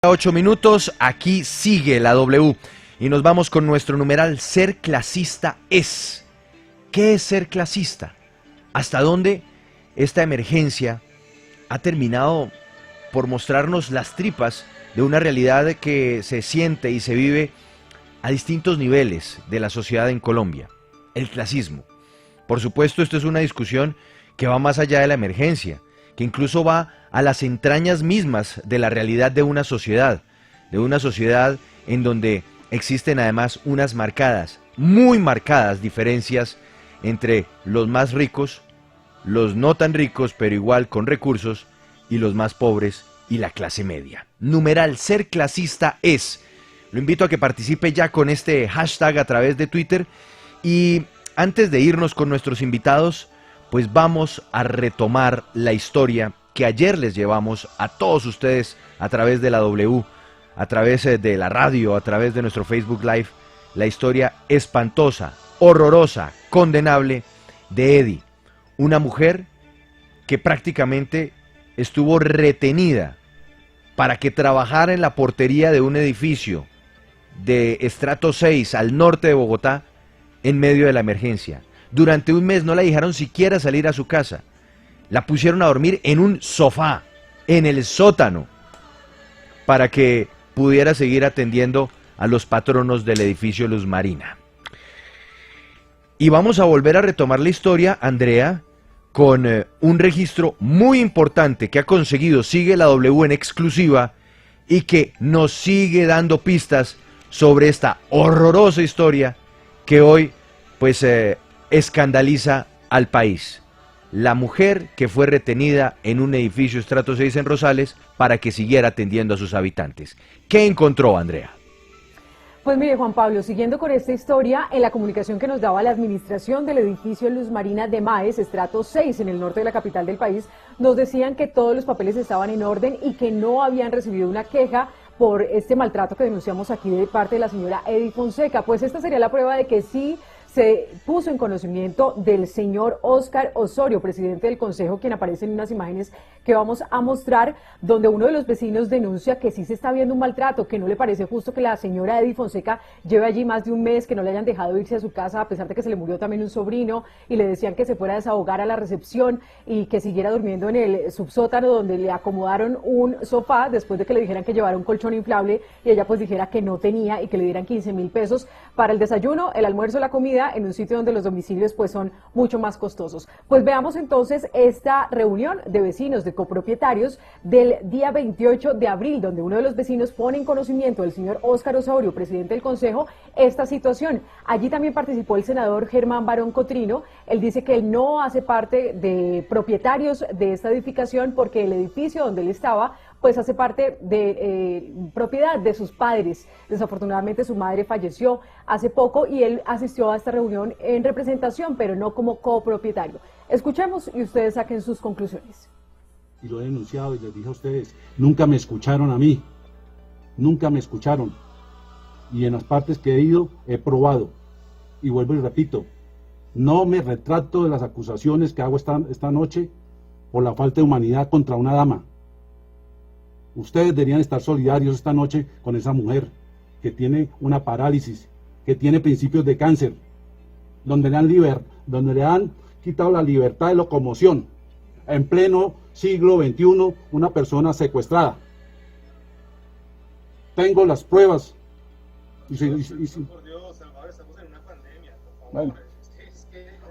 8 minutos, aquí sigue la W y nos vamos con nuestro numeral ser clasista es. ¿Qué es ser clasista? ¿Hasta dónde esta emergencia ha terminado por mostrarnos las tripas de una realidad que se siente y se vive a distintos niveles de la sociedad en Colombia? El clasismo. Por supuesto, esto es una discusión que va más allá de la emergencia, que incluso va a las entrañas mismas de la realidad de una sociedad en donde existen además unas marcadas, muy marcadas diferencias entre los más ricos, los no tan ricos pero igual con recursos, y los más pobres y la clase media. Numeral ser clasista es. Lo invito a que participe ya con este hashtag a través de Twitter, y antes de irnos con nuestros invitados, pues vamos a retomar la historia que ayer les llevamos a todos ustedes a través de la W, a través de la radio, a través de nuestro Facebook Live, la historia espantosa, horrorosa, condenable de Eddie, una mujer que prácticamente estuvo retenida para que trabajara en la portería de un edificio de estrato 6 al norte de Bogotá en medio de la emergencia. Durante un mes no la dejaron siquiera salir a su casa. La pusieron a dormir en un sofá, en el sótano, para que pudiera seguir atendiendo a los patronos del edificio Luz Marina. Y vamos a volver a retomar la historia, Andrea, con un registro muy importante que ha conseguido Sigue la W en exclusiva y que nos sigue dando pistas sobre esta horrorosa historia que hoy pues escandaliza al país. La mujer que fue retenida en un edificio estrato 6 en Rosales para que siguiera atendiendo a sus habitantes. ¿Qué encontró, Andrea? Pues mire, Juan Pablo, siguiendo con esta historia, en la comunicación que nos daba la administración del edificio Luz Marina de Maes, estrato 6 en el norte de la capital del país, nos decían que todos los papeles estaban en orden y que no habían recibido una queja por este maltrato que denunciamos aquí de parte de la señora Eddie Fonseca. Pues esta sería la prueba de que sí se puso en conocimiento del señor Óscar Osorio, presidente del Consejo, quien aparece en unas imágenes que vamos a mostrar, donde uno de los vecinos denuncia que sí se está viendo un maltrato, que no le parece justo que la señora Eddie Fonseca lleve allí más de un mes, que no le hayan dejado irse a su casa, a pesar de que se le murió también un sobrino, y le decían que se fuera a desahogar a la recepción y que siguiera durmiendo en el subsótano, donde le acomodaron un sofá, después de que le dijeran que llevara un colchón inflable, y ella pues dijera que no tenía, y que le dieran 15.000 pesos para el desayuno, el almuerzo, la comida, en un sitio donde los domicilios pues son mucho más costosos. Pues veamos entonces esta reunión de vecinos, de copropietarios del día 28 de abril, donde uno de los vecinos pone en conocimiento del señor Óscar Osorio, presidente del Consejo, esta situación. Allí también participó el senador Germán Barón Cotrino. Él dice que él no hace parte de propietarios de esta edificación porque el edificio donde él estaba pues hace parte de propiedad de sus padres. Desafortunadamente su madre falleció hace poco y él asistió a esta reunión en representación, pero no como copropietario. Escuchemos y ustedes saquen sus conclusiones. Y lo he denunciado y les dije a ustedes, nunca me escucharon a mí, nunca me escucharon. Y en las partes que he ido, he probado. Y vuelvo y repito, no me retracto de las acusaciones que hago esta noche por la falta de humanidad contra una dama. Ustedes deberían estar solidarios esta noche con esa mujer que tiene una parálisis, que tiene principios de cáncer, donde le han quitado la libertad de locomoción. En pleno siglo XXI, una persona secuestrada. Tengo las pruebas. Por Dios, Salvador, estamos en una pandemia, por favor. Bueno,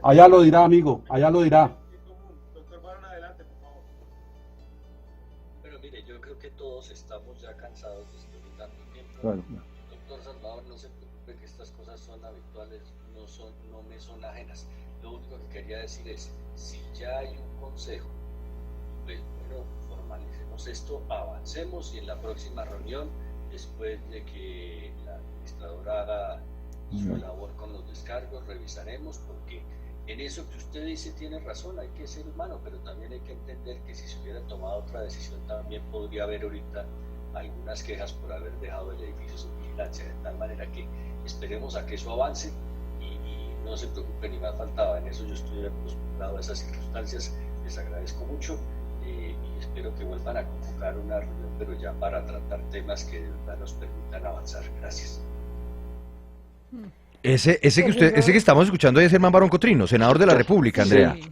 allá lo dirá, amigo, allá lo dirá. Yo creo que todos estamos ya cansados después de tanto tiempo. Claro. Doctor Salvador, no se preocupe que estas cosas son habituales, no me son ajenas. Lo único que quería decir es, si ya hay un consejo, pues bueno, formalicemos esto, avancemos y en la próxima reunión, después de que la administradora haga su labor con los descargos, revisaremos, porque en eso que usted dice tiene razón, hay que ser humano, pero también hay que entender que si se hubiera tomado otra decisión también podría haber ahorita algunas quejas por haber dejado el edificio sin vigilancia, de tal manera que esperemos a que eso avance y no se preocupe, ni más faltaba, en eso yo estoy acostumbrado a esas circunstancias, les agradezco mucho, y espero que vuelvan a convocar una reunión, pero ya para tratar temas que de verdad nos permitan avanzar. Gracias. Ese que estamos escuchando es Germán Barón Cotrino, senador de la República, Andrea. Sí.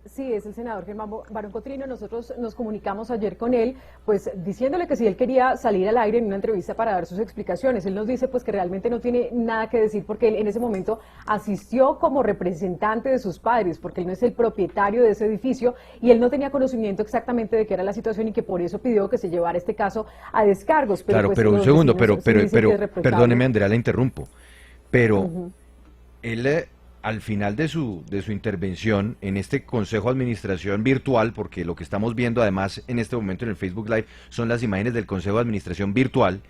Sí, es el senador Germán Barón Cotrino. Nosotros nos comunicamos ayer con él, pues diciéndole que si él quería salir al aire en una entrevista para dar sus explicaciones. Él nos dice pues que realmente no tiene nada que decir porque él en ese momento asistió como representante de sus padres, porque él no es el propietario de ese edificio y él no tenía conocimiento exactamente de qué era la situación y que por eso pidió que se llevara este caso a descargos. Pero claro, pues, pero un segundo, pero perdóneme, Andrea, la interrumpo. Pero él al final de su intervención en este Consejo de Administración virtual, porque lo que estamos viendo además en este momento en el Facebook Live son las imágenes del Consejo de Administración virtual,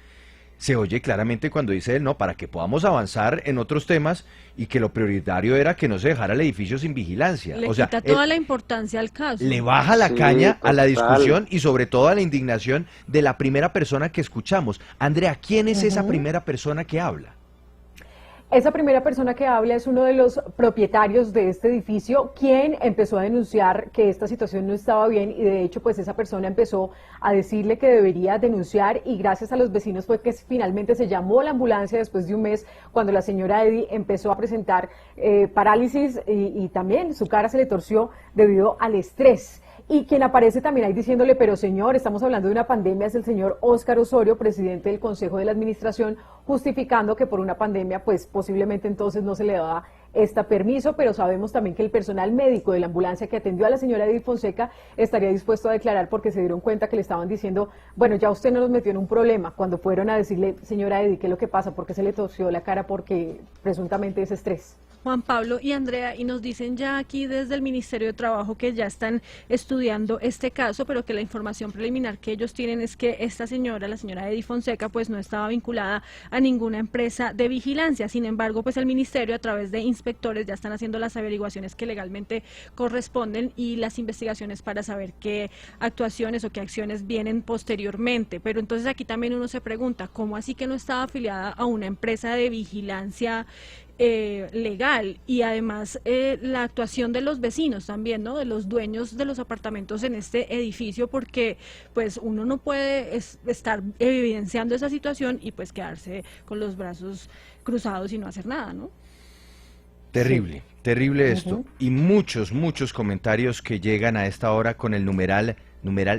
se oye claramente cuando dice él, no, para que podamos avanzar en otros temas y que lo prioritario era que no se dejara el edificio sin vigilancia. Le o sea, quita toda la importancia al caso. Le baja la caña a la discusión y sobre todo a la indignación de la primera persona que escuchamos. Andrea, ¿quién es esa primera persona que habla? Esa primera persona que habla es uno de los propietarios de este edificio, quien empezó a denunciar que esta situación no estaba bien y de hecho pues esa persona empezó a decirle que debería denunciar y gracias a los vecinos fue que finalmente se llamó la ambulancia después de un mes cuando la señora Eddy empezó a presentar parálisis y también su cara se le torció debido al estrés. Y quien aparece también ahí diciéndole, pero señor, estamos hablando de una pandemia, es el señor Óscar Osorio, presidente del Consejo de la Administración, justificando que por una pandemia, pues posiblemente entonces no se le daba este permiso, pero sabemos también que el personal médico de la ambulancia que atendió a la señora Eddy Fonseca estaría dispuesto a declarar porque se dieron cuenta que le estaban diciendo, bueno, ya usted no nos metió en un problema, cuando fueron a decirle, señora Eddy, ¿qué es lo que pasa? ¿Por qué se le torció la cara? Porque presuntamente es estrés. Juan Pablo y Andrea, y nos dicen ya aquí desde el Ministerio de Trabajo que ya están estudiando este caso, pero que la información preliminar que ellos tienen es que esta señora, la señora Eddy Fonseca, pues no estaba vinculada a ninguna empresa de vigilancia. Sin embargo, pues el Ministerio a través de inspectores ya están haciendo las averiguaciones que legalmente corresponden y las investigaciones para saber qué actuaciones o qué acciones vienen posteriormente. Pero entonces aquí también uno se pregunta, ¿cómo así que no estaba afiliada a una empresa de vigilancia legal? Y además la actuación de los vecinos también, ¿no? De los dueños de los apartamentos en este edificio, porque pues uno no puede estar evidenciando esa situación y pues quedarse con los brazos cruzados y no hacer nada, ¿no? Terrible, terrible esto. Y muchos comentarios que llegan a esta hora con el numeral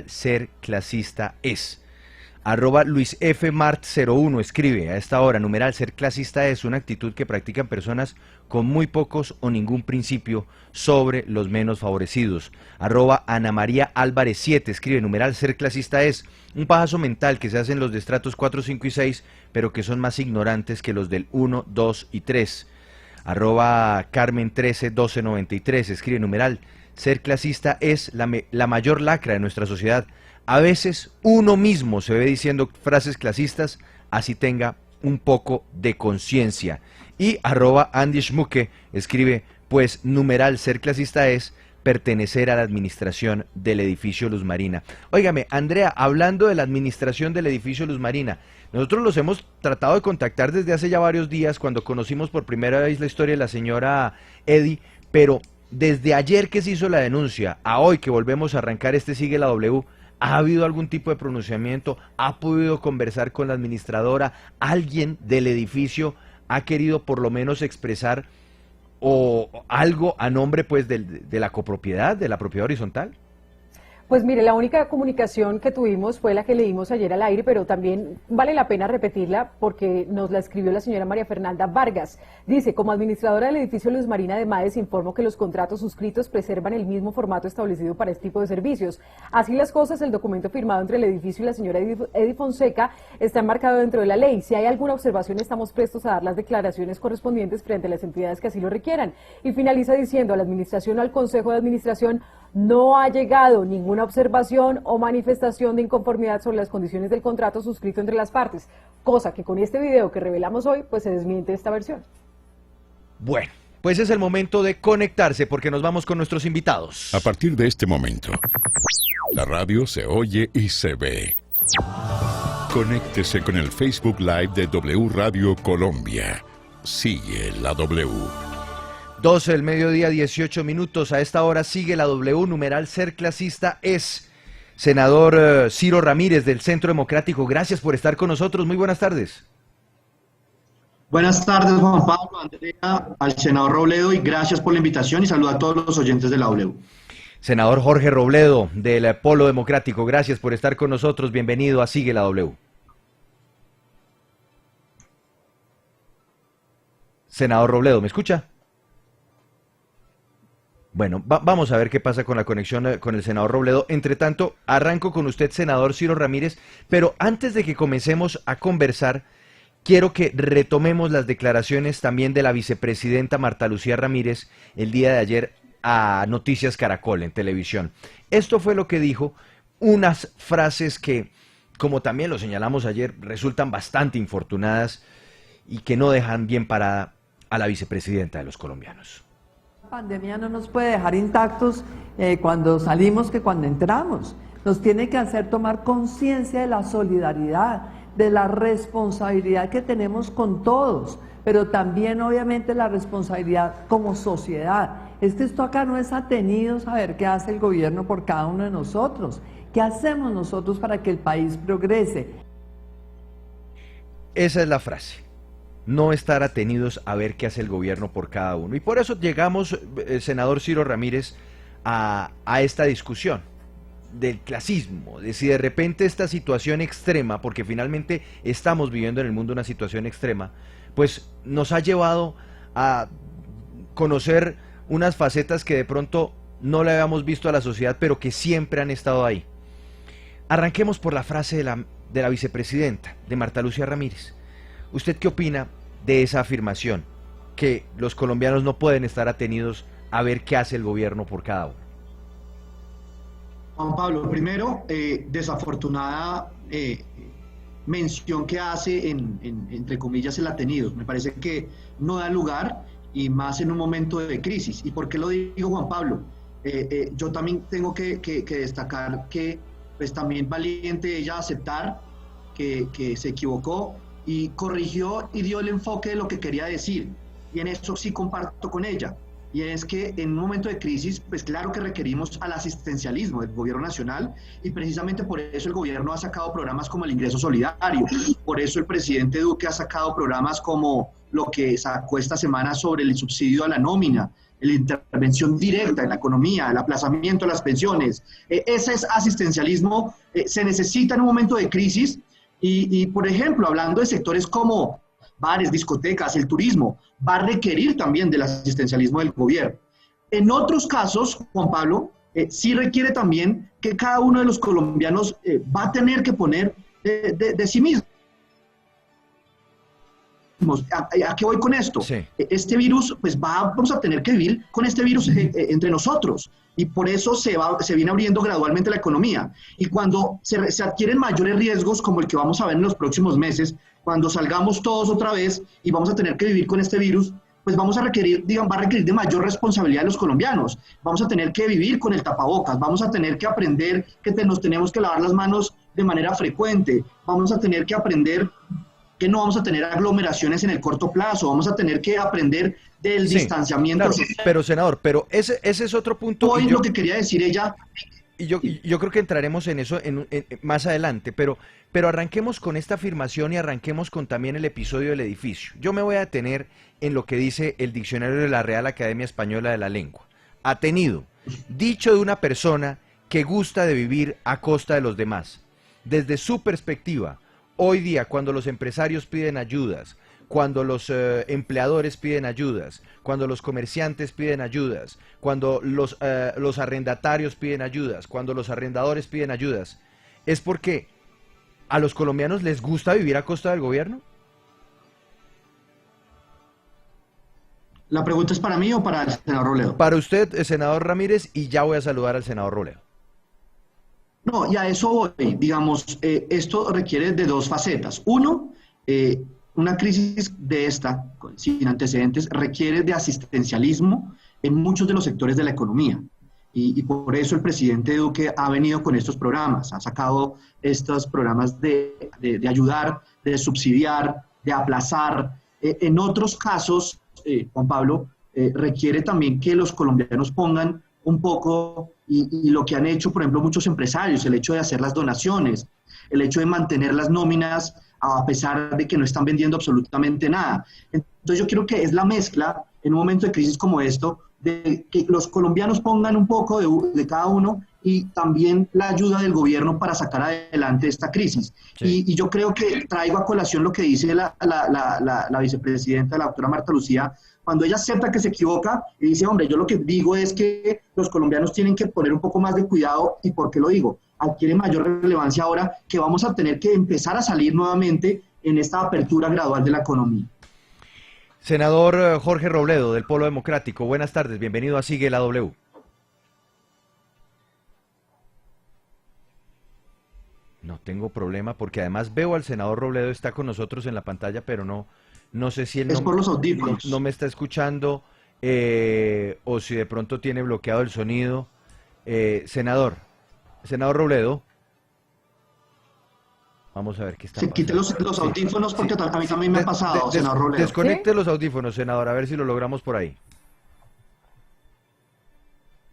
ser clasista es. @LuisFMart01 escribe a esta hora, numeral ser clasista es una actitud que practican personas con muy pocos o ningún principio sobre los menos favorecidos. @AnaMaríaAlvarez7 escribe, numeral ser clasista es un pajazo mental que se hacen los de estratos 4, 5 y 6, pero que son más ignorantes que los del 1, 2 y 3. @Carmen131293 escribe, numeral ser clasista es la mayor lacra de nuestra sociedad. A veces uno mismo se ve diciendo frases clasistas, así tenga un poco de conciencia. Y @Andy Schmucke escribe, pues numeral ser clasista es pertenecer a la administración del edificio Luz Marina. Óigame, Andrea, hablando de la administración del edificio Luz Marina, nosotros los hemos tratado de contactar desde hace ya varios días cuando conocimos por primera vez la historia de la señora Eddy, pero desde ayer que se hizo la denuncia a hoy que volvemos a arrancar Sigue la W, ¿ha habido algún tipo de pronunciamiento? ¿Ha podido conversar con la administradora? ¿Alguien del edificio ha querido por lo menos expresar o algo a nombre pues de la copropiedad, de la propiedad horizontal? Pues mire, la única comunicación que tuvimos fue la que leímos ayer al aire, pero también vale la pena repetirla porque nos la escribió la señora María Fernanda Vargas. Dice, como administradora del edificio Luz Marina de Maes, informo que los contratos suscritos preservan el mismo formato establecido para este tipo de servicios. Así las cosas, el documento firmado entre el edificio y la señora Eddy Fonseca está enmarcado dentro de la ley. Si hay alguna observación, estamos prestos a dar las declaraciones correspondientes frente a las entidades que así lo requieran. Y finaliza diciendo, a la administración o al Consejo de Administración no ha llegado ninguna observación o manifestación de inconformidad sobre las condiciones del contrato suscrito entre las partes, cosa que con este video que revelamos hoy, pues se desmiente esta versión. Bueno, pues es el momento de conectarse porque nos vamos con nuestros invitados. A partir de este momento, la radio se oye y se ve. Conéctese con el Facebook Live de W Radio Colombia. Sigue la W. 12 del mediodía, 18 minutos. A esta hora sigue la W, numeral ser clasista es. Senador Ciro Ramírez del Centro Democrático, gracias por estar con nosotros. Muy buenas tardes. Buenas tardes, Juan Pablo, Andrea, al senador Robledo, y gracias por la invitación y saludo a todos los oyentes de la W. Senador Jorge Robledo del Polo Democrático, gracias por estar con nosotros. Bienvenido a Sigue la W. Senador Robledo, ¿me escucha? Bueno, vamos a ver qué pasa con la conexión con el senador Robledo. Entre tanto, arranco con usted, senador Ciro Ramírez, pero antes de que comencemos a conversar, quiero que retomemos las declaraciones también de la vicepresidenta Marta Lucía Ramírez el día de ayer a Noticias Caracol en televisión. Esto fue lo que dijo, unas frases que, como también lo señalamos ayer, resultan bastante infortunadas y que no dejan bien parada a la vicepresidenta de los colombianos. La pandemia no nos puede dejar intactos cuando salimos que cuando entramos. Nos tiene que hacer tomar conciencia de la solidaridad, de la responsabilidad que tenemos con todos, pero también obviamente la responsabilidad como sociedad. Esto acá no es atenido saber qué hace el gobierno por cada uno de nosotros, qué hacemos nosotros para que el país progrese. Esa es la frase. No estar atenidos a ver qué hace el gobierno por cada uno. Y por eso llegamos, senador Ciro Ramírez, a esta discusión del clasismo, de si de repente esta situación extrema, porque finalmente estamos viviendo en el mundo una situación extrema, pues nos ha llevado a conocer unas facetas que de pronto no le habíamos visto a la sociedad, pero que siempre han estado ahí. Arranquemos por la frase de la vicepresidenta, de Marta Lucía Ramírez. ¿Usted qué opina de esa afirmación? Que los colombianos no pueden estar atenidos a ver qué hace el gobierno por cada uno. Juan Pablo, primero, desafortunada mención que hace entre comillas el atenido. Me parece que no da lugar, y más en un momento de crisis. ¿Y por qué lo digo, Juan Pablo? Yo también tengo que destacar que pues también valiente ella aceptar que se equivocó y corrigió y dio el enfoque de lo que quería decir, y en eso sí comparto con ella, y es que en un momento de crisis, pues claro que requerimos al asistencialismo del gobierno nacional, y precisamente por eso el gobierno ha sacado programas como el ingreso solidario, por eso el presidente Duque ha sacado programas como lo que sacó esta semana sobre el subsidio a la nómina, la intervención directa en la economía, el aplazamiento de las pensiones. Ese es asistencialismo, se necesita en un momento de crisis. Y, por ejemplo, hablando de sectores como bares, discotecas, el turismo, va a requerir también del asistencialismo del gobierno. En otros casos, Juan Pablo, sí requiere también que cada uno de los colombianos va a tener que poner de sí mismo. ¿A qué voy con esto? Sí. Este virus, pues vamos a tener que vivir con este virus entre nosotros, y por eso se viene abriendo gradualmente la economía. Y cuando se adquieren mayores riesgos, como el que vamos a ver en los próximos meses, cuando salgamos todos otra vez y vamos a tener que vivir con este virus, pues va a requerir de mayor responsabilidad de los colombianos. Vamos a tener que vivir con el tapabocas, vamos a tener que aprender que nos tenemos que lavar las manos de manera frecuente, vamos a tener que aprender que no vamos a tener aglomeraciones en el corto plazo, vamos a tener que aprender del distanciamiento. Claro, pero senador, pero ese es otro punto. Hoy lo que quería decir ella. Y yo creo que entraremos en eso más adelante, pero arranquemos con esta afirmación y arranquemos con también el episodio del edificio. Yo me voy a detener en lo que dice el diccionario de la Real Academia Española de la Lengua. Atenido, dicho de una persona que gusta de vivir a costa de los demás. Desde su perspectiva, hoy día, cuando los empresarios piden ayudas, cuando los empleadores piden ayudas, cuando los comerciantes piden ayudas, cuando los arrendatarios piden ayudas, cuando los arrendadores piden ayudas, ¿es porque a los colombianos les gusta vivir a costa del gobierno? ¿La pregunta es para mí o para el senador Robledo? Para usted, el senador Ramírez, y ya voy a saludar al senador Robledo. No, y a eso voy. Digamos, esto requiere de dos facetas. Uno, una crisis de esta, sin antecedentes, requiere de asistencialismo en muchos de los sectores de la economía. Y por eso el presidente Duque ha venido con estos programas, ha sacado estos programas de ayudar, de subsidiar, de aplazar. En otros casos, Juan Pablo, requiere también que los colombianos pongan un poco y lo que han hecho, por ejemplo, muchos empresarios, el hecho de hacer las donaciones, el hecho de mantener las nóminas a pesar de que no están vendiendo absolutamente nada. Entonces yo creo que es la mezcla en un momento de crisis como esto, de que los colombianos pongan un poco de cada uno y también la ayuda del gobierno para sacar adelante esta crisis. Sí. Y yo creo que traigo a colación lo que dice la vicepresidenta, la doctora Marta Lucía, cuando ella acepta que se equivoca y dice, hombre, yo lo que digo es que los colombianos tienen que poner un poco más de cuidado. ¿Y por qué lo digo? Adquiere mayor relevancia ahora que vamos a tener que empezar a salir nuevamente en esta apertura gradual de la economía. Senador Jorge Robledo, del Polo Democrático, buenas tardes, bienvenido a Sigue la W. No tengo problema porque además veo al senador Robledo, está con nosotros en la pantalla, pero no sé si él es por los audífonos. No me está escuchando o si de pronto tiene bloqueado el sonido. Senador Robledo. Vamos a ver qué está pasando. Quite los audífonos porque sí. A mí también me ha pasado, senador Robledo. Desconecte los audífonos, senador, a ver si lo logramos por ahí.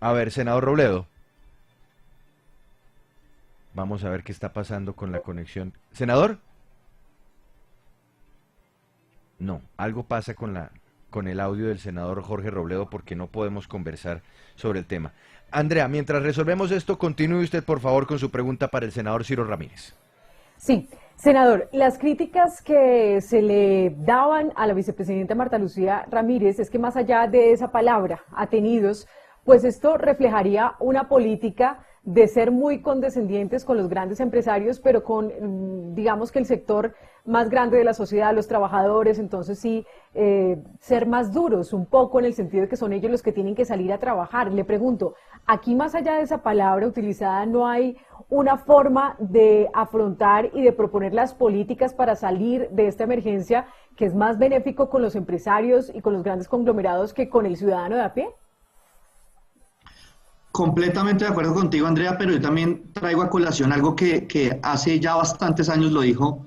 A ver, senador Robledo. Vamos a ver qué está pasando con la conexión. ¿Senador? No, algo pasa con el audio del senador Jorge Robledo porque no podemos conversar sobre el tema. Andrea, mientras resolvemos esto, continúe usted por favor con su pregunta para el senador Ciro Ramírez. Sí, senador, las críticas que se le daban a la vicepresidenta Marta Lucía Ramírez es que más allá de esa palabra, atenidos, pues esto reflejaría una política de ser muy condescendientes con los grandes empresarios, pero con, digamos que el sector más grande de la sociedad, los trabajadores, entonces sí, ser más duros un poco en el sentido de que son ellos los que tienen que salir a trabajar. Le pregunto, aquí más allá de esa palabra utilizada, ¿no hay una forma de afrontar y de proponer las políticas para salir de esta emergencia que es más benéfico con los empresarios y con los grandes conglomerados que con el ciudadano de a pie? Completamente de acuerdo contigo, Andrea, pero yo también traigo a colación algo que hace ya bastantes años lo dijo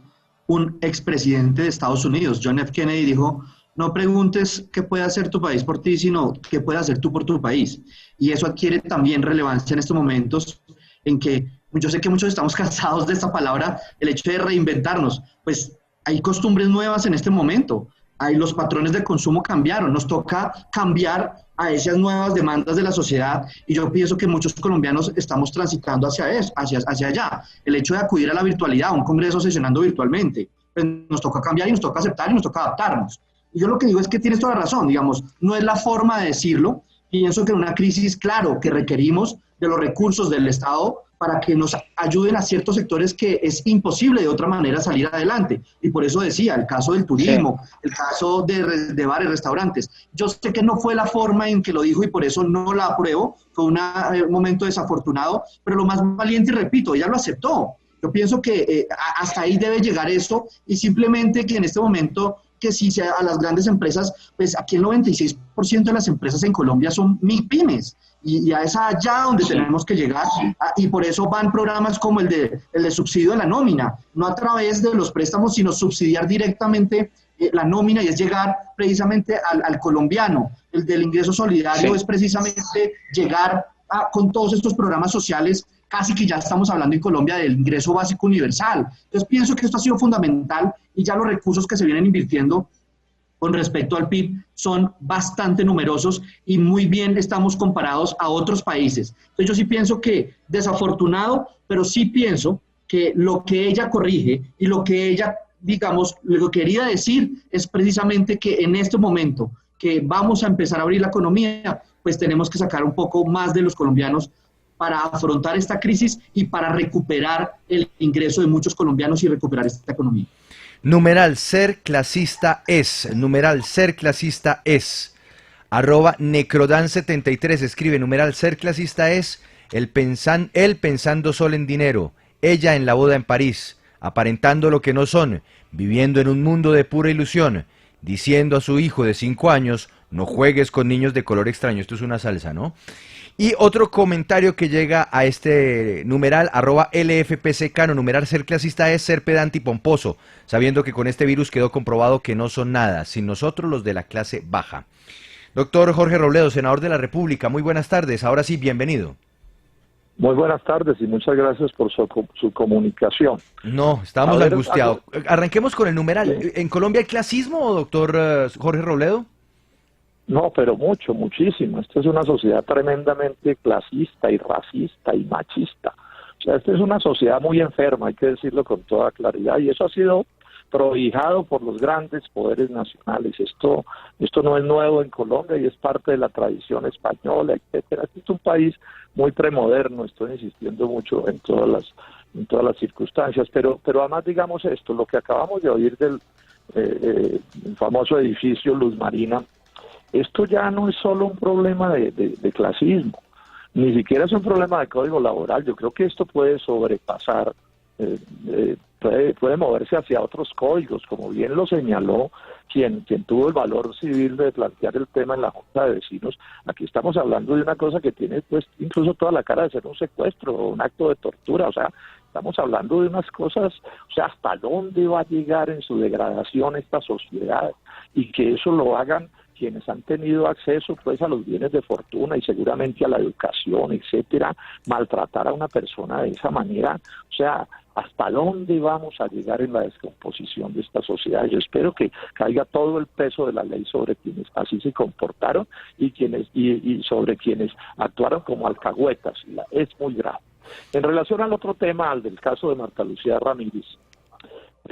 un expresidente de Estados Unidos, John F. Kennedy, dijo, no preguntes qué puede hacer tu país por ti, sino qué puede hacer tú por tu país. Y eso adquiere también relevancia en estos momentos en que yo sé que muchos estamos cansados de esta palabra, el hecho de reinventarnos. Pues hay costumbres nuevas en este momento, los patrones de consumo cambiaron, nos toca cambiar a esas nuevas demandas de la sociedad y yo pienso que muchos colombianos estamos transitando hacia allá. El hecho de acudir a la virtualidad, a un congreso sesionando virtualmente, pues nos toca cambiar y nos toca aceptar y nos toca adaptarnos. Y yo lo que digo es que tienes toda la razón, digamos, no es la forma de decirlo. Pienso que en una crisis, claro, que requerimos de los recursos del Estado para que nos ayuden a ciertos sectores que es imposible de otra manera salir adelante. Y por eso decía, el caso del turismo, el caso de bares, restaurantes. Yo sé que no fue la forma en que lo dijo y por eso no la apruebo, fue un momento desafortunado, pero lo más valiente, y repito, ella lo aceptó. Yo pienso que hasta ahí debe llegar eso y simplemente que en este momento que si sea a las grandes empresas, pues aquí el 96% de las empresas en Colombia son pymes y a esa allá donde tenemos que llegar y por eso van programas como el de subsidio de la nómina, no a través de los préstamos, sino subsidiar directamente la nómina y es llegar precisamente al colombiano. El del ingreso solidario es precisamente llegar con todos estos programas sociales. Casi que ya estamos hablando en Colombia del ingreso básico universal. Entonces pienso que esto ha sido fundamental y ya los recursos que se vienen invirtiendo con respecto al PIB son bastante numerosos y muy bien estamos comparados a otros países. Entonces yo sí pienso que desafortunado, pero sí pienso que lo que ella corrige y lo que ella, digamos, lo que quería decir es precisamente que en este momento que vamos a empezar a abrir la economía, pues tenemos que sacar un poco más de los colombianos para afrontar esta crisis y para recuperar el ingreso de muchos colombianos y recuperar esta economía. Numeral ser clasista es, @necrodan73 escribe, numeral ser clasista es, él pensando solo en dinero, ella en la boda en París, aparentando lo que no son, viviendo en un mundo de pura ilusión, diciendo a su hijo de 5 años, no juegues con niños de color extraño. Esto es una salsa, ¿no? Y otro comentario que llega a este numeral, @LFPCcano, numeral ser clasista es ser pedante y pomposo, sabiendo que con este virus quedó comprobado que no son nada, sin nosotros los de la clase baja. Doctor Jorge Robledo, senador de la República, muy buenas tardes. Ahora sí, bienvenido. Muy buenas tardes y muchas gracias por su comunicación. No, estábamos angustiados. Arranquemos con el numeral. Sí. ¿En Colombia hay clasismo, doctor Jorge Robledo? No, pero muchísimo. Esta es una sociedad tremendamente clasista y racista y machista. O sea, esta es una sociedad muy enferma, hay que decirlo con toda claridad, y eso ha sido prohijado por los grandes poderes nacionales. Esto no es nuevo en Colombia y es parte de la tradición española, etcétera. Este es un país muy premoderno, estoy insistiendo mucho en todas las circunstancias, pero además digamos esto, lo que acabamos de oír del famoso edificio Luz Marina, esto ya no es solo un problema de clasismo, ni siquiera es un problema de código laboral. Yo creo que esto puede sobrepasar, puede moverse hacia otros códigos, como bien lo señaló quien tuvo el valor civil de plantear el tema en la Junta de Vecinos. Aquí estamos hablando de una cosa que tiene pues incluso toda la cara de ser un secuestro o un acto de tortura. O sea, estamos hablando de unas cosas, o sea, hasta dónde va a llegar en su degradación esta sociedad, y que eso lo hagan quienes han tenido acceso pues a los bienes de fortuna y seguramente a la educación, etcétera. Maltratar a una persona de esa manera, o sea, ¿hasta dónde vamos a llegar en la descomposición de esta sociedad? Yo espero que caiga todo el peso de la ley sobre quienes así se comportaron y sobre quienes actuaron como alcahuetas. Es muy grave. En relación al otro tema, al del caso de Marta Lucía Ramírez,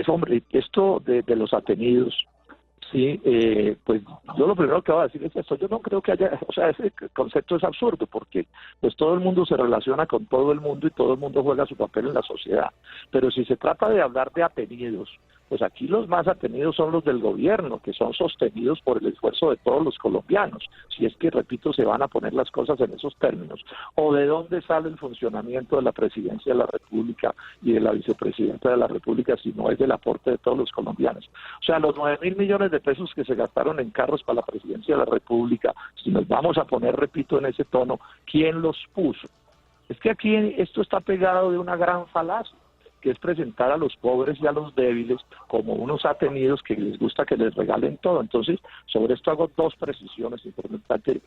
hombre, esto de los atenidos, sí, pues yo lo primero que voy a decir es esto: yo no creo que haya, o sea, ese concepto es absurdo, porque pues todo el mundo se relaciona con todo el mundo y todo el mundo juega su papel en la sociedad, pero si se trata de hablar de atenidos, pues aquí los más atenidos son los del gobierno, que son sostenidos por el esfuerzo de todos los colombianos, si es que, repito, se van a poner las cosas en esos términos. ¿O de dónde sale el funcionamiento de la presidencia de la República y de la vicepresidenta de la República, si no es del aporte de todos los colombianos? O sea, los 9.000 millones de pesos que se gastaron en carros para la presidencia de la República, si nos vamos a poner, repito, en ese tono, ¿quién los puso? Es que aquí esto está pegado de una gran falacia, que es presentar a los pobres y a los débiles como unos atenidos que les gusta que les regalen todo. Entonces, sobre esto hago dos precisiones importantes.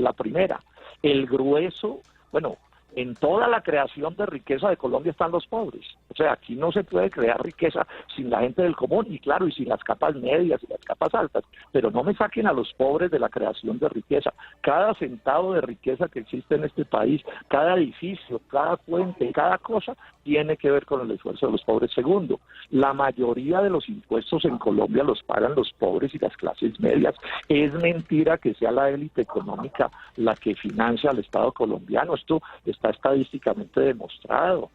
La primera, el grueso, bueno, en toda la creación de riqueza de Colombia están los pobres. O sea, aquí no se puede crear riqueza sin la gente del común, y claro, y sin las capas medias y las capas altas, pero no me saquen a los pobres de la creación de riqueza. Cada centavo de riqueza que existe en este país, cada edificio, cada puente, cada cosa, tiene que ver con el esfuerzo de los pobres. Segundo, la mayoría de los impuestos en Colombia los pagan los pobres y las clases medias. Es mentira que sea la élite económica la que financia al Estado colombiano. Esto está estadísticamente demostrado.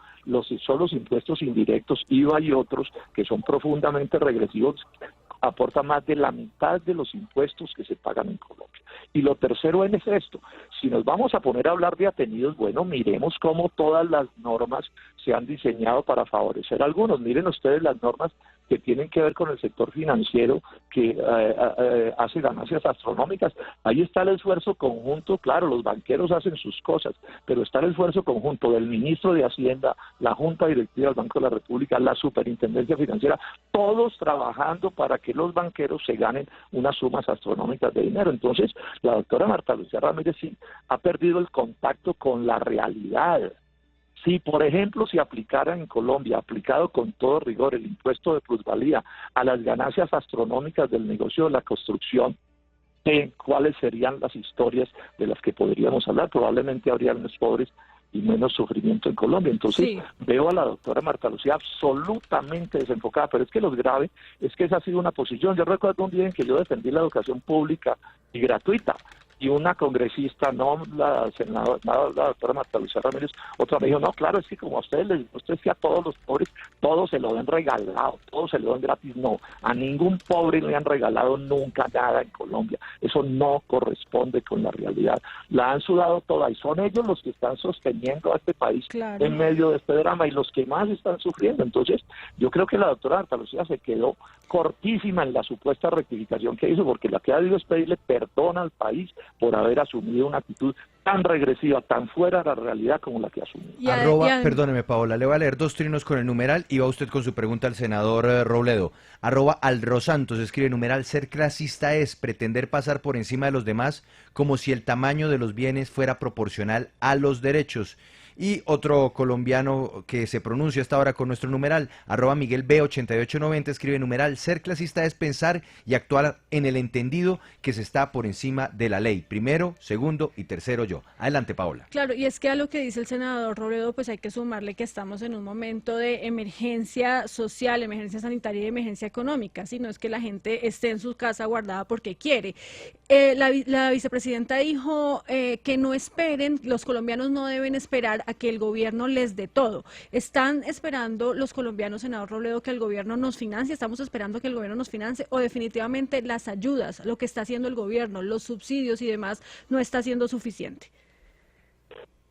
Son los impuestos indirectos, IVA y otros, que son profundamente regresivos, aporta más de la mitad de los impuestos que se pagan en Colombia. Y lo tercero es esto: si nos vamos a poner a hablar de atenidos, bueno, miremos cómo todas las normas se han diseñado para favorecer a algunos. Miren ustedes las normas que tienen que ver con el sector financiero, que hace ganancias astronómicas. Ahí está el esfuerzo conjunto, claro, los banqueros hacen sus cosas, pero está el esfuerzo conjunto del ministro de Hacienda, la Junta Directiva del Banco de la República, la Superintendencia Financiera, todos trabajando para que los banqueros se ganen unas sumas astronómicas de dinero. Entonces, la doctora Marta Lucía Ramírez sí ha perdido el contacto con la realidad. Si, por ejemplo, se aplicara en Colombia, aplicado con todo rigor, el impuesto de plusvalía a las ganancias astronómicas del negocio de la construcción, ¿cuáles serían las historias de las que podríamos hablar? Probablemente habría menos pobres y menos sufrimiento en Colombia. Entonces, sí, veo a la doctora Marta Lucía absolutamente desenfocada, pero es que lo grave es que esa ha sido una posición. Yo recuerdo un día en que yo defendí la educación pública y gratuita, y una congresista, no la senadora, la doctora Marta Lucía Ramírez, otra me dijo: no, claro, es que como a ustedes les gusta, es que a todos los pobres todo se lo den regalado, todo se lo den gratis. No, a ningún pobre le han regalado nunca nada en Colombia. Eso no corresponde con la realidad. La han sudado toda y son ellos los que están sosteniendo a este país, claro, en medio de este drama, y los que más están sufriendo. Entonces, yo creo que la doctora Marta Lucía se quedó cortísima en la supuesta rectificación que hizo, porque lo que ha debido es pedirle perdón al país por haber asumido una actitud tan regresiva, tan fuera de la realidad como la que asumió. Perdóneme, Paola, le voy a leer 2 trinos con el numeral y va usted con su pregunta al senador Robledo. @Alrosantos escribe: numeral, ser clasista es pretender pasar por encima de los demás como si el tamaño de los bienes fuera proporcional a los derechos. Y otro colombiano que se pronuncia hasta ahora con nuestro numeral, @MiguelB8890 escribe: numeral, ser clasista es pensar y actuar en el entendido que se está por encima de la ley. Primero, segundo y tercero yo. Adelante, Paola. Claro, y es que a lo que dice el senador Robledo, pues hay que sumarle que estamos en un momento de emergencia social, emergencia sanitaria y emergencia económica, si no es que la gente esté en su casa guardada porque quiere. La vicepresidenta dijo que no esperen, los colombianos no deben esperar a que el gobierno les dé todo. ¿Están esperando los colombianos, senador Robledo, que el gobierno nos financie? ¿Estamos esperando que el gobierno nos financie? ¿O definitivamente las ayudas, lo que está haciendo el gobierno, los subsidios y demás, no está siendo suficiente?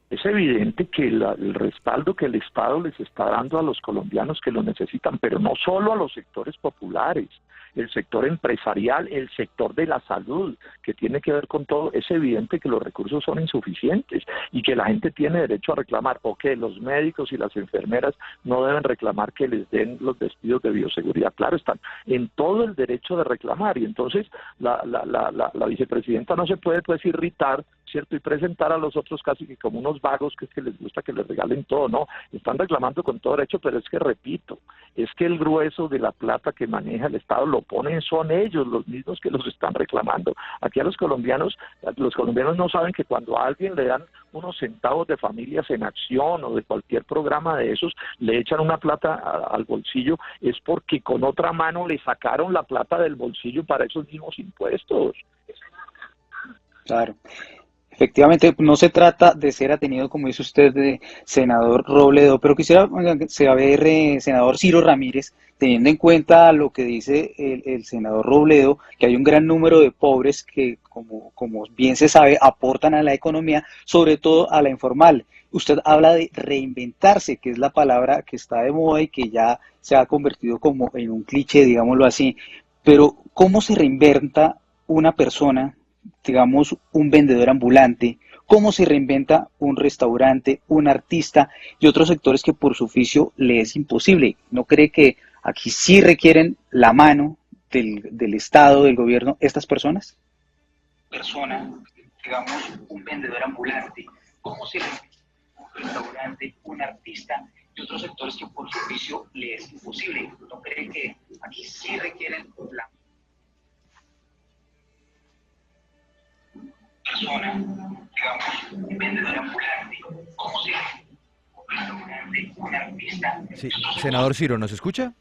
Es evidente que el respaldo que el Estado les está dando a los colombianos que lo necesitan, pero no solo a los sectores populares, el sector empresarial, el sector de la salud, que tiene que ver con todo, es evidente que los recursos son insuficientes y que la gente tiene derecho a reclamar, o que los médicos y las enfermeras no deben reclamar que les den los despidos de bioseguridad. Claro, están en todo el derecho de reclamar, y entonces la vicepresidenta no se puede pues irritar, ¿cierto?, y presentar a los otros casi que como unos vagos que es que les gusta que les regalen todo. No, están reclamando con todo derecho, pero es que, repito, es que el grueso de la plata que maneja el Estado lo ponen, son ellos los mismos que los están reclamando. Aquí a los colombianos no saben que cuando a alguien le dan unos centavos de Familias en Acción o de cualquier programa de esos, le echan una plata al bolsillo, es porque con otra mano le sacaron la plata del bolsillo para esos mismos impuestos. Claro. Efectivamente, no se trata de ser atenido, como dice usted, senador Robledo, pero quisiera saber, senador Ciro Ramírez, teniendo en cuenta lo que dice el senador Robledo, que hay un gran número de pobres que, como bien se sabe, aportan a la economía, sobre todo a la informal. Usted habla de reinventarse, que es la palabra que está de moda y que ya se ha convertido como en un cliché, digámoslo así, pero ¿cómo se reinventa una persona, digamos, un vendedor ambulante? ¿Cómo se reinventa un restaurante, un artista y otros sectores que por su oficio le es imposible? ¿No cree que aquí sí requieren la mano del Estado, del gobierno, estas personas? Persona, digamos, un vendedor ambulante, ¿cómo se reinventa un restaurante, un artista y otros sectores que por su oficio le es imposible? ¿No cree que aquí sí requieren la persona, digamos, un vendedor ambulante, como sea, un restaurante, un artista? Sí, senador Ciro, ¿nos escucha?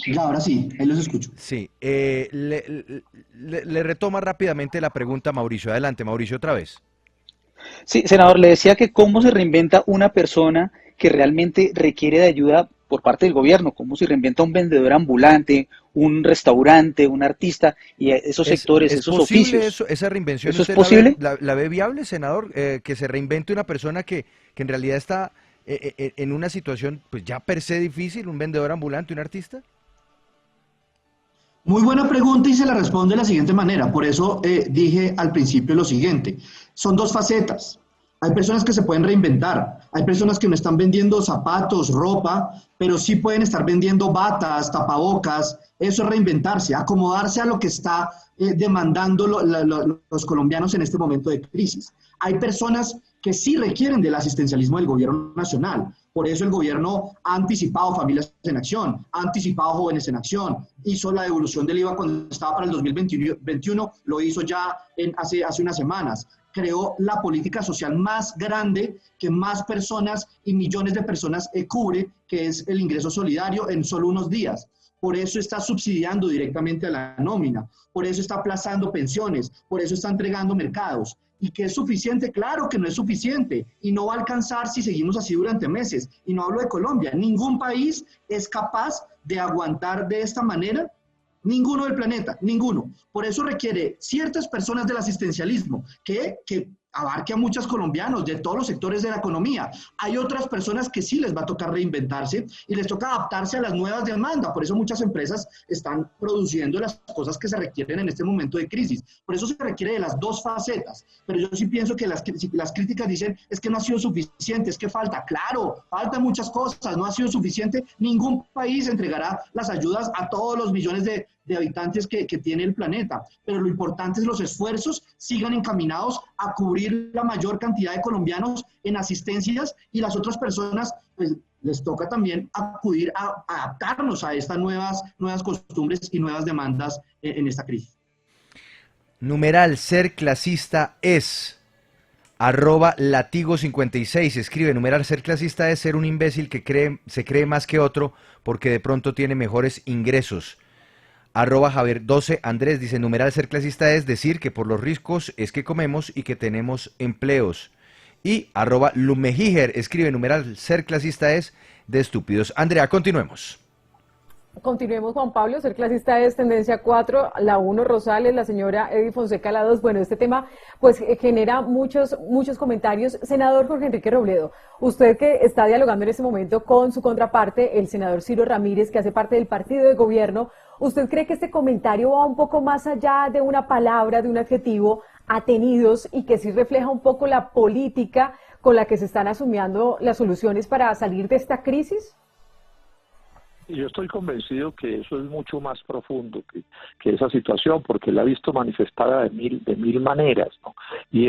Ya, ahora sí, ahí los escucho. Sí, le retoma rápidamente la pregunta a Mauricio. Adelante, Mauricio, otra vez. Sí, senador, le decía que cómo se reinventa una persona que realmente requiere de ayuda por parte del gobierno, cómo se reinventa un vendedor ambulante, un restaurante, un artista y esos sectores, esos oficios. ¿Esa reinvención ¿Eso es posible? ¿La ve viable, senador? Que se reinvente una persona que en realidad está en una situación pues ya per se difícil, un vendedor ambulante, un artista. Muy buena pregunta y se la responde de la siguiente manera. Por eso dije al principio lo siguiente. Son dos facetas. Hay personas que se pueden reinventar. Hay personas que no están vendiendo zapatos, ropa, pero sí pueden estar vendiendo batas, tapabocas. Eso es reinventarse, acomodarse a lo que está demandando los colombianos en este momento de crisis. Hay personas que sí requieren del asistencialismo del gobierno nacional. Por eso el gobierno ha anticipado Familias en Acción, ha anticipado Jóvenes en Acción, hizo la devolución del IVA cuando estaba para el 2021, lo hizo ya hace unas semanas. Creó la política social más grande que más personas y millones de personas cubre, que es el ingreso solidario en solo unos días. Por eso está subsidiando directamente a la nómina, por eso está aplazando pensiones, por eso está entregando mercados. ¿Y que es suficiente? Claro que no es suficiente y no va a alcanzar si seguimos así durante meses. Y no hablo de Colombia, ningún país es capaz de aguantar de esta manera. Ninguno del planeta, ninguno. Por eso requiere ciertas personas del asistencialismo que abarque a muchos colombianos de todos los sectores de la economía. Hay otras personas que sí les va a tocar reinventarse y les toca adaptarse a las nuevas demandas. Por eso muchas empresas están produciendo las cosas que se requieren en este momento de crisis. Por eso se requiere de las dos facetas. Pero yo sí pienso que las críticas dicen es que no ha sido suficiente, es que falta. Claro, faltan muchas cosas, no ha sido suficiente. Ningún país entregará las ayudas a todos los millones de habitantes que tiene el planeta, pero lo importante es los esfuerzos sigan encaminados a cubrir la mayor cantidad de colombianos en asistencias y las otras personas pues les toca también acudir a adaptarnos a estas nuevas costumbres y nuevas demandas en esta crisis. Numeral ser clasista es @latigo56 escribe, numeral ser clasista es ser un imbécil que se cree más que otro porque de pronto tiene mejores ingresos. @Javier12 Andrés dice, numeral ser clasista es decir que por los ricos es que comemos y que tenemos empleos. Y @Lumejiger escribe, numeral ser clasista es de estúpidos. Andrea, continuemos. Continuemos, Juan Pablo. Ser clasista es tendencia 4, la 1 Rosales, la señora Edy Fonseca la 2. Bueno, este tema pues genera muchos comentarios. Senador Jorge Enrique Robledo, usted que está dialogando en este momento con su contraparte, el senador Ciro Ramírez, que hace parte del partido de gobierno, ¿usted cree que este comentario va un poco más allá de una palabra, de un adjetivo, atenidos, y que sí refleja un poco la política con la que se están asumiendo las soluciones para salir de esta crisis? Yo estoy convencido que eso es mucho más profundo que esa situación, porque la he visto manifestada de mil maneras, ¿no? Y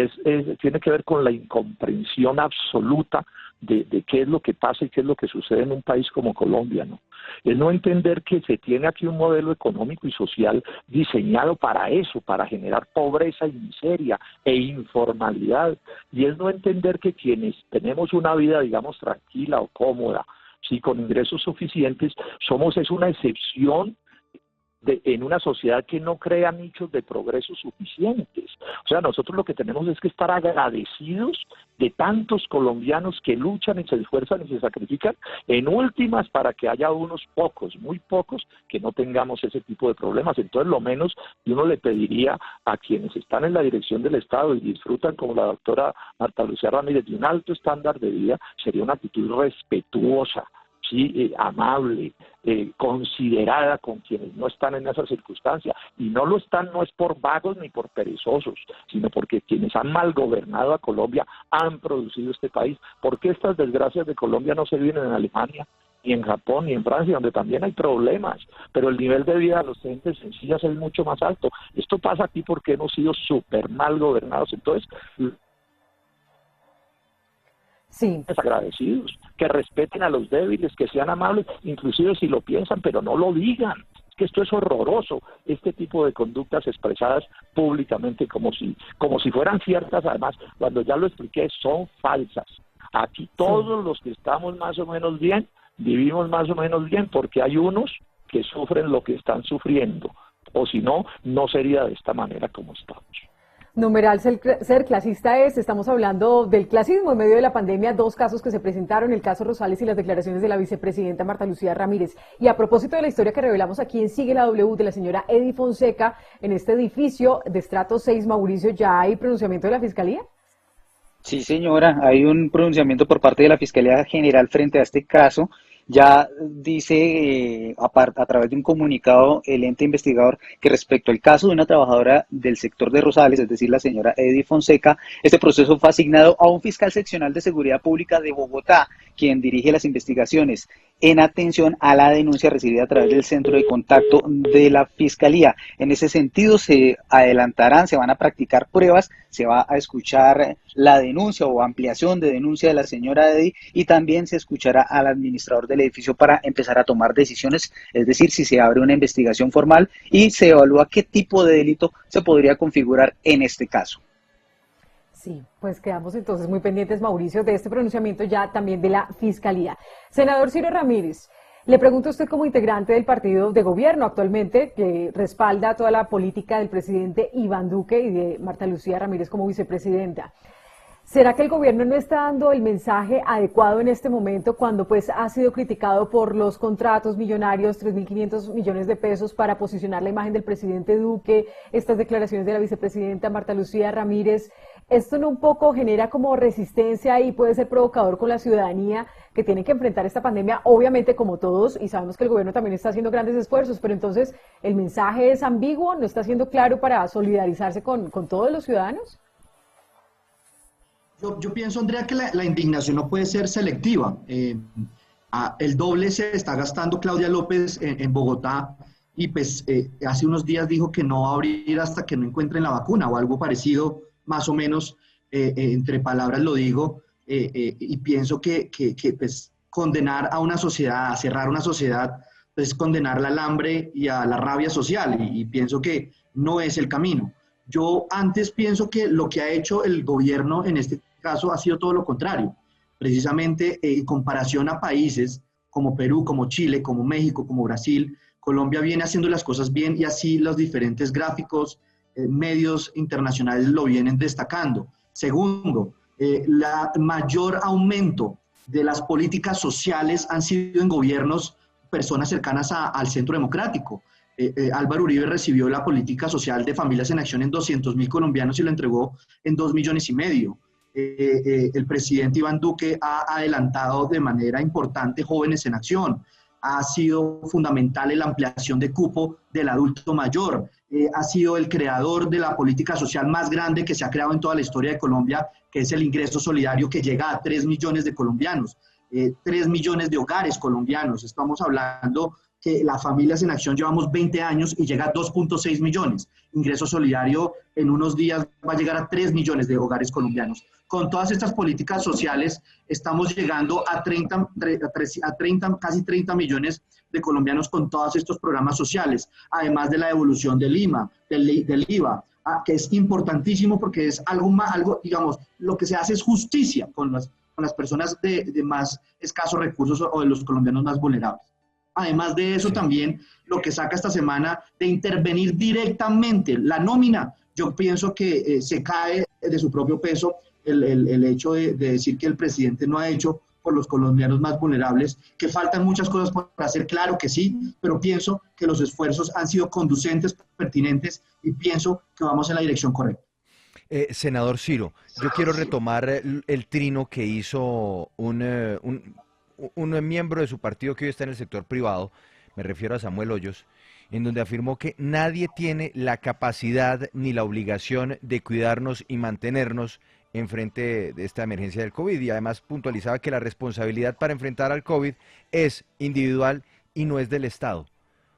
tiene que ver con la incomprensión absoluta de qué es lo que pasa y qué es lo que sucede en un país como Colombia, ¿no? Es no entender que se tiene aquí un modelo económico y social diseñado para eso, para generar pobreza y miseria e informalidad, y es no entender que quienes tenemos una vida, digamos, tranquila o cómoda, sí, con ingresos suficientes, es una excepción en una sociedad que no crea nichos de progreso suficientes. O sea, nosotros lo que tenemos es que estar agradecidos de tantos colombianos que luchan y se esfuerzan y se sacrifican, en últimas para que haya unos pocos, muy pocos, que no tengamos ese tipo de problemas. Entonces, lo menos que uno le pediría a quienes están en la dirección del Estado y disfrutan, como la doctora Marta Lucía Ramírez, de un alto estándar de vida, sería una actitud respetuosa, sí, amable, considerada con quienes no están en esa circunstancia, y no lo están no es por vagos ni por perezosos, sino porque quienes han mal gobernado a Colombia han producido este país. ¿Por qué estas desgracias de Colombia no se viven en Alemania, ni en Japón, ni en Francia, donde también hay problemas, pero el nivel de vida de los gentes sencillas es mucho más alto? Esto pasa aquí porque hemos sido súper mal gobernados. Entonces, sí, agradecidos, que respeten a los débiles, que sean amables, inclusive si lo piensan, pero no lo digan. Es que esto es horroroso, este tipo de conductas expresadas públicamente como si fueran ciertas, además, cuando ya lo expliqué, son falsas. Aquí todos los que estamos más o menos bien, vivimos más o menos bien, porque hay unos que sufren lo que están sufriendo, o si no, no sería de esta manera como estamos. Numeral ser clasista es, estamos hablando del clasismo en medio de la pandemia, dos casos que se presentaron, el caso Rosales y las declaraciones de la vicepresidenta Marta Lucía Ramírez. Y a propósito de la historia que revelamos aquí en Sigue la W de la señora Edy Fonseca, en este edificio de estrato 6, Mauricio, ¿ya hay pronunciamiento de la Fiscalía? Sí, señora, hay un pronunciamiento por parte de la Fiscalía General frente a este caso. Ya dice a través de un comunicado el ente investigador que respecto al caso de una trabajadora del sector de Rosales, es decir, la señora Edy Fonseca, este proceso fue asignado a un fiscal seccional de Seguridad Pública de Bogotá, quien dirige las investigaciones en atención a la denuncia recibida a través del centro de contacto de la Fiscalía. En ese sentido se adelantarán, se van a practicar pruebas, se va a escuchar la denuncia o ampliación de denuncia de la señora Edy y también se escuchará al administrador del edificio para empezar a tomar decisiones, es decir, si se abre una investigación formal y se evalúa qué tipo de delito se podría configurar en este caso. Sí, pues quedamos entonces muy pendientes, Mauricio, de este pronunciamiento ya también de la Fiscalía. Senador Ciro Ramírez, le pregunto a usted como integrante del partido de gobierno actualmente, que respalda toda la política del presidente Iván Duque y de Marta Lucía Ramírez como vicepresidenta. ¿Será que el gobierno no está dando el mensaje adecuado en este momento cuando pues ha sido criticado por los contratos millonarios, 3.500 millones de pesos para posicionar la imagen del presidente Duque, estas declaraciones de la vicepresidenta Marta Lucía Ramírez? ¿Esto no un poco genera como resistencia y puede ser provocador con la ciudadanía que tiene que enfrentar esta pandemia, obviamente como todos, y sabemos que el gobierno también está haciendo grandes esfuerzos, pero entonces el mensaje es ambiguo, no está siendo claro para solidarizarse con todos los ciudadanos? Yo pienso, Andrea, que la indignación no puede ser selectiva. El doble se está gastando Claudia López en Bogotá y pues hace unos días dijo que no va a abrir hasta que no encuentren la vacuna o algo parecido, más o menos, entre palabras lo digo, y pienso que pues, condenar a una sociedad, a cerrar una sociedad, pues condenarla al hambre y a la rabia social y pienso que no es el camino. Yo antes pienso que lo que ha hecho el gobierno en este caso ha sido todo lo contrario. Precisamente en comparación a países como Perú, como Chile, como México, como Brasil, Colombia viene haciendo las cosas bien y así los diferentes gráficos, medios internacionales lo vienen destacando. Segundo, la mayor aumento de las políticas sociales han sido en gobiernos, personas cercanas al Centro Democrático. Álvaro Uribe recibió la política social de Familias en Acción en 200.000 colombianos y lo entregó en 2,5 millones. El presidente Iván Duque ha adelantado de manera importante Jóvenes en Acción. Ha sido fundamental en la ampliación de cupo del adulto mayor. Ha sido el creador de la política social más grande que se ha creado en toda la historia de Colombia, que es el ingreso solidario que llega a 3 millones de colombianos, 3 millones de hogares colombianos. Estamos hablando que las Familias en Acción llevamos 20 años y llega a 2,6 millones. Ingreso solidario en unos días va a llegar a 3 millones de hogares colombianos. Con todas estas políticas sociales estamos llegando a casi 30 millones de colombianos con todos estos programas sociales, además de la devolución del IVA, que es importantísimo porque es algo, digamos, lo que se hace es justicia con las personas de más escasos recursos o de los colombianos más vulnerables. Además de eso, también lo que saca esta semana de intervenir directamente la nómina, yo pienso que se cae de su propio peso el hecho de decir que el presidente no ha hecho por los colombianos más vulnerables, que faltan muchas cosas por hacer, claro que sí, pero pienso que los esfuerzos han sido conducentes, pertinentes y pienso que vamos en la dirección correcta. Senador Ciro, yo quiero retomar el trino que hizo un miembro de su partido que hoy está en el sector privado, me refiero a Samuel Hoyos, en donde afirmó que nadie tiene la capacidad ni la obligación de cuidarnos y mantenernos en frente de esta emergencia del COVID, y además puntualizaba que la responsabilidad para enfrentar al COVID es individual y no es del Estado.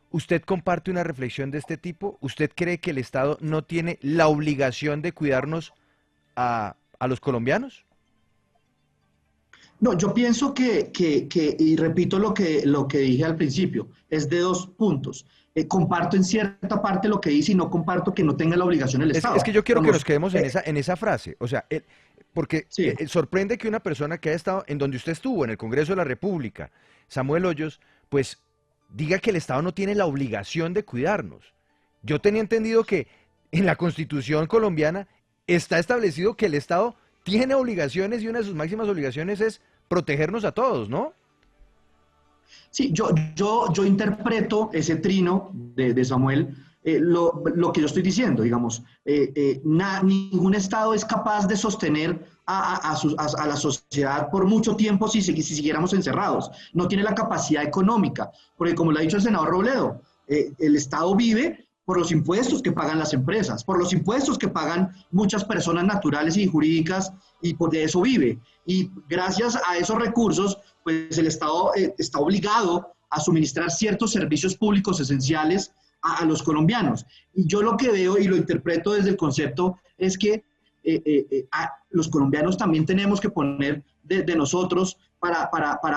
¿Usted comparte una reflexión de este tipo? ¿Usted cree que el Estado no tiene la obligación de cuidarnos a los colombianos? No, yo pienso y repito lo que dije al principio, es de dos puntos. Comparto en cierta parte lo que dice y no comparto que no tenga la obligación el Estado. Es que yo quiero que nos quedemos en esa frase, o sea, porque sí. Sorprende que una persona que ha estado en donde usted estuvo, en el Congreso de la República, Samuel Hoyos, pues diga que el Estado no tiene la obligación de cuidarnos. Yo tenía entendido que en la Constitución colombiana está establecido que el Estado tiene obligaciones y una de sus máximas obligaciones es protegernos a todos, ¿no? Sí, yo interpreto ese trino de Samuel, lo que yo estoy diciendo, digamos, ningún Estado es capaz de sostener a la sociedad por mucho tiempo si siguiéramos encerrados. No tiene la capacidad económica, porque como lo ha dicho el senador Robledo, el Estado vive por los impuestos que pagan las empresas, por los impuestos que pagan muchas personas naturales y jurídicas, y por de eso vive. Y gracias a esos recursos, pues el Estado está obligado a suministrar ciertos servicios públicos esenciales a los colombianos. Y yo lo que veo y lo interpreto desde el concepto es que los colombianos también tenemos que poner de nosotros para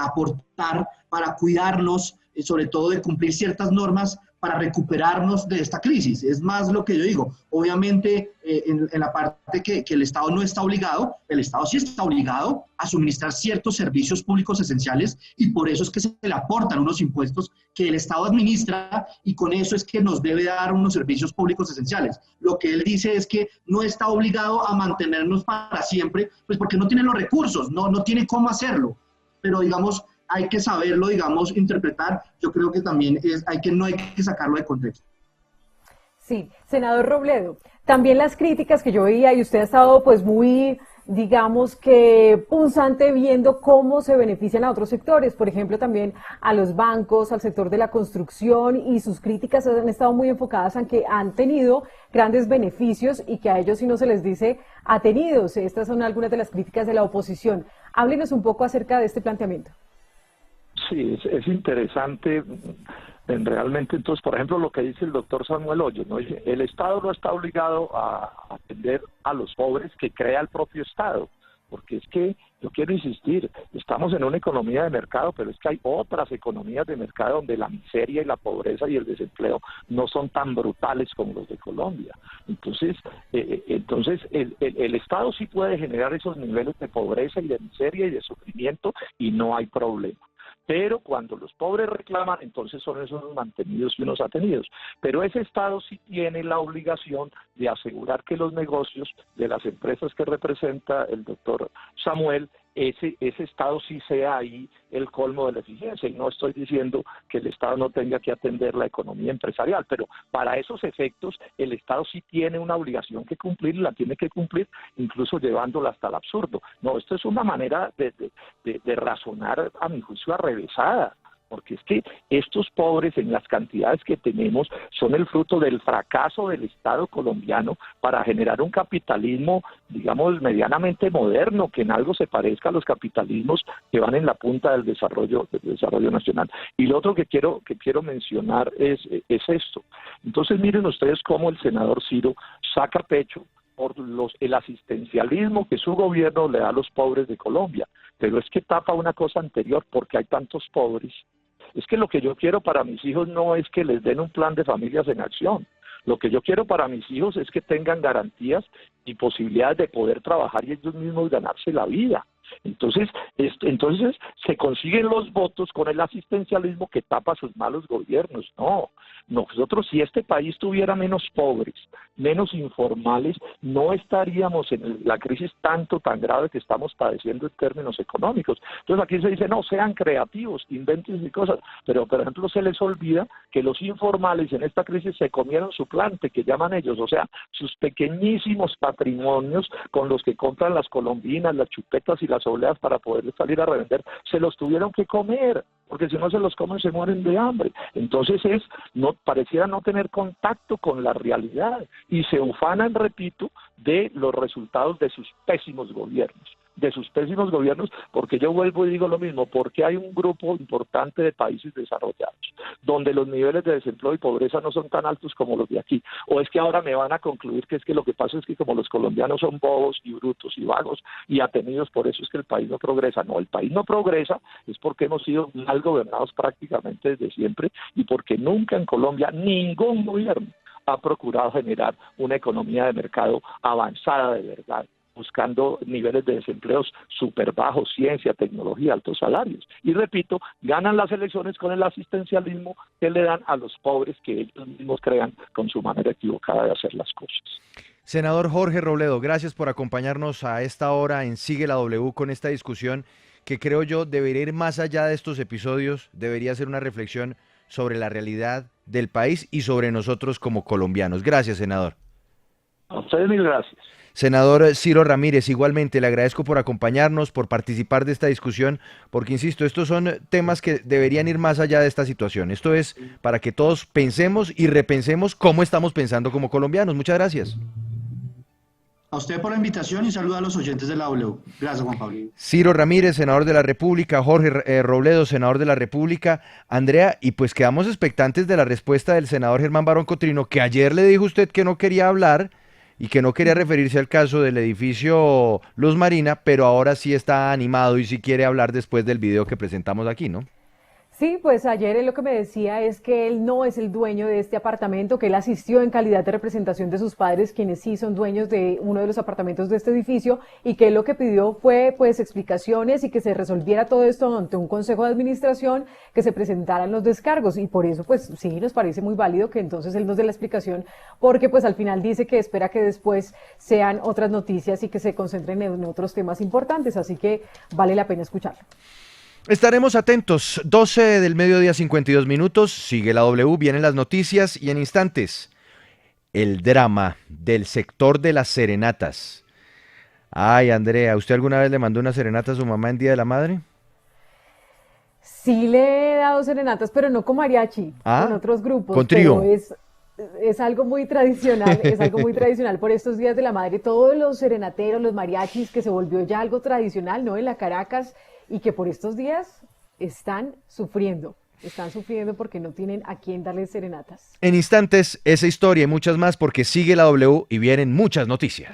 aportar, para cuidarnos, sobre todo de cumplir ciertas normas para recuperarnos de esta crisis. Es más lo que yo digo. Obviamente, en la parte que el Estado no está obligado, el Estado sí está obligado a suministrar ciertos servicios públicos esenciales y por eso es que se le aportan unos impuestos que el Estado administra y con eso es que nos debe dar unos servicios públicos esenciales. Lo que él dice es que no está obligado a mantenernos para siempre, pues porque no tiene los recursos, no tiene cómo hacerlo. Pero digamos, hay que saberlo, digamos, interpretar. Yo creo que también no hay que sacarlo de contexto. Sí, senador Robledo, también las críticas que yo veía y usted ha estado pues muy, digamos que punzante viendo cómo se benefician a otros sectores, por ejemplo también a los bancos, al sector de la construcción, y sus críticas han estado muy enfocadas en que han tenido grandes beneficios y que a ellos si no se les dice atenidos. Estas son algunas de las críticas de la oposición. Háblenos un poco acerca de este planteamiento. Sí, es interesante realmente. Entonces, por ejemplo, lo que dice el doctor Samuel Hoyos, ¿no? Dice, el Estado no está obligado a atender a los pobres que crea el propio Estado, porque es que, yo quiero insistir, estamos en una economía de mercado, pero es que hay otras economías de mercado donde la miseria y la pobreza y el desempleo no son tan brutales como los de Colombia. Entonces, el Estado sí puede generar esos niveles de pobreza y de miseria y de sufrimiento y no hay problema. Pero cuando los pobres reclaman, entonces son esos mantenidos y unos atenidos. Pero ese Estado sí tiene la obligación de asegurar que los negocios de las empresas que representa el doctor Samuel, ese Estado sí sea ahí el colmo de la eficiencia. Y no estoy diciendo que el Estado no tenga que atender la economía empresarial, pero para esos efectos el Estado sí tiene una obligación que cumplir, y la tiene que cumplir incluso llevándola hasta el absurdo. No, esto es una manera de razonar, a mi juicio, arrevesada. Porque es que estos pobres en las cantidades que tenemos son el fruto del fracaso del Estado colombiano para generar un capitalismo, digamos, medianamente moderno, que en algo se parezca a los capitalismos que van en la punta del desarrollo nacional. Y lo otro que quiero mencionar es esto. Entonces miren ustedes cómo el senador Ciro saca pecho por el asistencialismo que su gobierno le da a los pobres de Colombia, pero es que tapa una cosa anterior, porque hay tantos pobres. Es que lo que yo quiero para mis hijos no es que les den un plan de familias en acción. Lo que yo quiero para mis hijos es que tengan garantías y posibilidades de poder trabajar y ellos mismos ganarse la vida. Entonces se consiguen los votos con el asistencialismo que tapa sus malos gobiernos. No, nosotros, si este país tuviera menos pobres, menos informales, no estaríamos en la crisis tan grave que estamos padeciendo en términos económicos. Entonces aquí se dice, no, sean creativos, inventen y cosas, pero por ejemplo se les olvida que los informales en esta crisis se comieron su plante, que llaman ellos, o sea, sus pequeñísimos patrimonios con los que compran las colombinas, las chupetas y las obleas para poder salir a revender, se los tuvieron que comer, porque si no se los comen se mueren de hambre. Entonces pareciera no tener contacto con la realidad y se ufanan, repito, de los resultados de sus pésimos gobiernos. Porque yo vuelvo y digo lo mismo, porque hay un grupo importante de países desarrollados donde los niveles de desempleo y pobreza no son tan altos como los de aquí, o es que ahora me van a concluir que es que lo que pasa es que como los colombianos son bobos y brutos y vagos y atenidos, por eso es que el país no progresa. No, el país no progresa es porque hemos sido mal gobernados prácticamente desde siempre y porque nunca en Colombia ningún gobierno ha procurado generar una economía de mercado avanzada de verdad, buscando niveles de desempleos súper bajos, ciencia, tecnología, altos salarios. Y repito, ganan las elecciones con el asistencialismo que le dan a los pobres que ellos mismos crean con su manera equivocada de hacer las cosas. Senador Jorge Robledo, gracias por acompañarnos a esta hora en Sigue la W con esta discusión que creo yo debería ir más allá de estos episodios, debería ser una reflexión sobre la realidad del país y sobre nosotros como colombianos. Gracias, senador. A ustedes mil gracias. Senador Ciro Ramírez, igualmente le agradezco por acompañarnos, por participar de esta discusión, porque insisto, estos son temas que deberían ir más allá de esta situación. Esto es para que todos pensemos y repensemos cómo estamos pensando como colombianos. Muchas gracias. A usted por la invitación y saludo a los oyentes de la W. Gracias, Juan Pablo. Ciro Ramírez, senador de la República, Jorge Robledo, senador de la República, Andrea, y pues quedamos expectantes de la respuesta del senador Germán Barón Cotrino, que ayer le dijo usted que no quería hablar y que no quería referirse al caso del edificio Luz Marina, pero ahora sí está animado y sí quiere hablar después del video que presentamos aquí, ¿no? Sí, pues ayer él lo que me decía es que él no es el dueño de este apartamento, que él asistió en calidad de representación de sus padres, quienes sí son dueños de uno de los apartamentos de este edificio, y que él lo que pidió fue pues explicaciones y que se resolviera todo esto ante un consejo de administración, que se presentaran los descargos, y por eso pues sí nos parece muy válido que entonces él nos dé la explicación, porque pues al final dice que espera que después sean otras noticias y que se concentren en otros temas importantes, así que vale la pena escucharlo. Estaremos atentos, 12 del mediodía 52 minutos, sigue la W, vienen las noticias y en instantes, el drama del sector de las serenatas. Ay, Andrea, ¿usted alguna vez le mandó una serenata a su mamá en Día de la Madre? Sí le he dado serenatas, pero no con mariachi, Ah, con otros grupos. con trío. Pero es algo muy tradicional, es algo muy tradicional por estos días de la madre. Todos los serenateros, los mariachis, que se volvió ya algo tradicional, ¿no? En la Caracas, y que por estos días están sufriendo porque no tienen a quién darles serenatas. En instantes, esa historia y muchas más porque sigue la W y vienen muchas noticias.